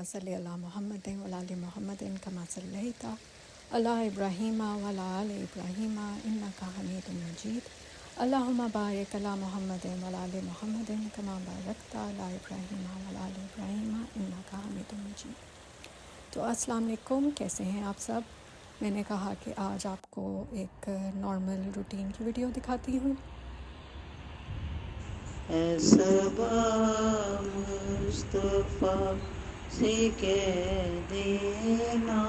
اللهم صل علی محمد وعلی آل محمد کما صلیت علی ابراہیم وعلی آل ابراہیم انک حمید مجید اللهم بارک علی محمد وعلی آل محمد کما بارکت علی ابراہیم وعلی آل ابراہیم انک حمید مجید۔ تو السلام علیکم، کیسے ہیں آپ سب؟ میں نے کہا کہ آج آپ کو ایک نارمل روٹین کی ویڈیو دکھاتی ہوں۔ اے صبا مصطفیٰ سے کہہ دینا،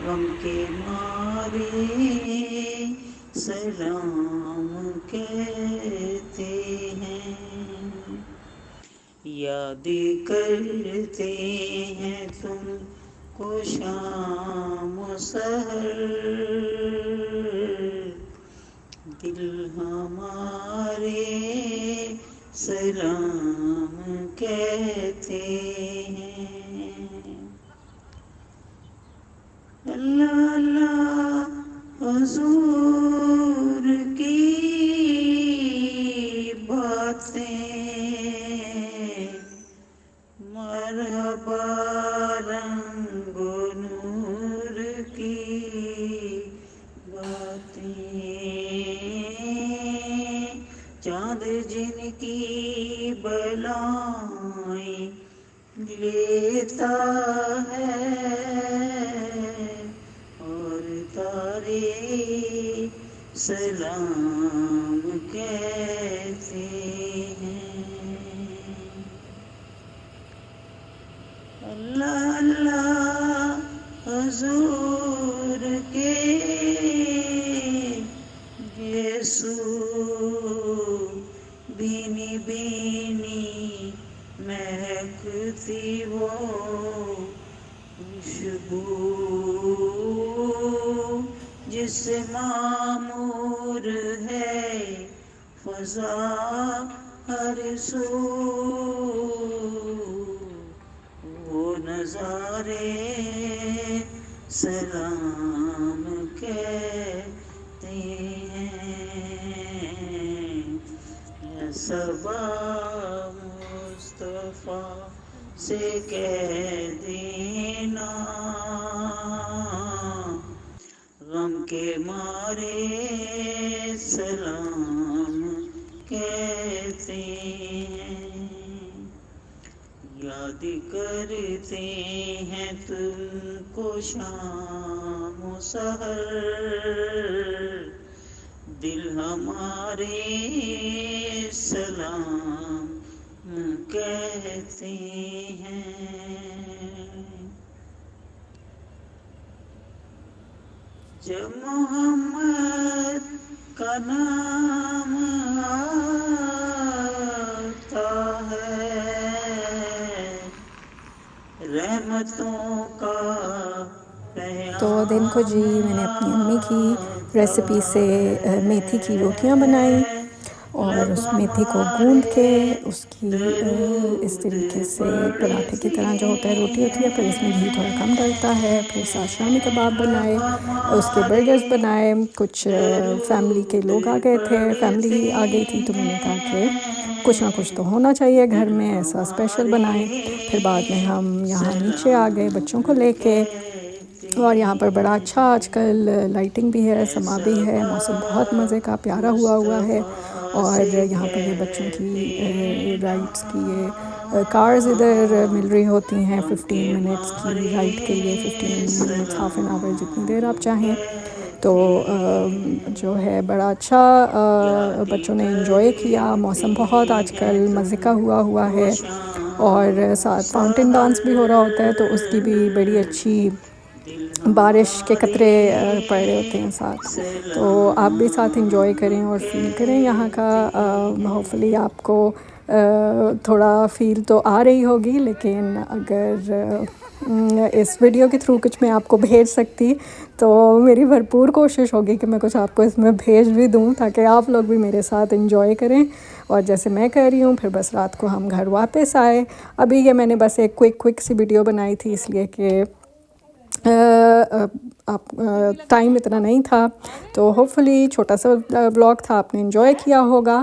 غم کے مارے سلام کہتے ہیں، یاد کرتے ہیں تم کو شام و سحر، دل ہمارے سلام کہتے ہیں۔ اللہ اللہ حضور کی باتیں، مرحبا رنگ و نور کی باتیں، چاند جن کی بلائیں لیتا ہے اور تارے سلام کہتے ہیں۔ اللہ اللہ حضور کے یسوع بینی بینی مہکتی وہ خوشبو، جس سے معمور ہے فضا ہر سو، وہ نظارے سلام کہتے ہیں۔ اے صبا مصطفیٰ سے کہہ دینا، غم کے مارے سلام کہتے ہیں، یاد کرتے ہیں تم کو شام و سحر، دل ہمارے سلام کہتے ہیں۔ جب محمد کا نام آتا ہے، رحمتوں کا تو دن کو جی میں نے اپنی امی کی ریسیپی سے میتھی کی روٹیاں بنائیں اور اس میتھی کو گوندھ کے اس کی اس طریقے سے پراٹھے کی طرح جو ہوتا ہے روٹی ہوتی ہے، پھر اس میں گھی تھوڑا کم ڈلتا ہے، پھر ساتھ شامی کباب بنائے، اس کے برگرز بنائے۔ کچھ فیملی کے لوگ آ گئے تھے، فیملی آ گئی تھی، تو میں نے کہا کہ کچھ نہ کچھ تو ہونا چاہیے گھر میں، ایسا اسپیشل بنائیں۔ پھر بعد میں ہم یہاں نیچے آ گئے بچوں کو لے کے، اور یہاں پر بڑا اچھا آج کل لائٹنگ بھی ہے، سما بھی ہے، موسم بہت مزے کا پیارا ہوا ہے، اور یہاں پر یہ بچوں کی رائڈس کی یہ کارز ادھر مل رہی ہوتی ہیں 15 منٹس کی رائڈ کے لیے، 15 منٹس ہاف این آور جتنی دیر آپ چاہیں۔ تو جو ہے بڑا اچھا بچوں نے انجوائے کیا، موسم بہت آج کل مزے کا ہوا ہے، اور ساتھ فاؤنٹین ڈانس بھی ہو رہا ہوتا ہے، تو اس کی بھی بڑی اچھی بارش کے قطرے پڑ رہے ہوتے ہیں ساتھ، تو آپ بھی ساتھ انجوائے کریں اور فیل کریں یہاں کا۔ ہوپفلی آپ کو تھوڑا فیل تو آ رہی ہوگی، لیکن اگر اس ویڈیو کے تھرو کچھ میں آپ کو بھیج سکتی تو میری بھرپور کوشش ہوگی کہ میں کچھ آپ کو اس میں بھیج بھی دوں، تاکہ آپ لوگ بھی میرے ساتھ انجوائے کریں، اور جیسے میں کر رہی ہوں۔ پھر بس رات کو ہم گھر واپس آئے۔ ابھی یہ میں نے بس ایک کوئک سی ویڈیو بنائی تھی، اس لیے کہ ٹائم اتنا نہیں تھا، تو ہوپفلی چھوٹا سا بلاگ تھا، آپ نے انجوائے کیا ہوگا،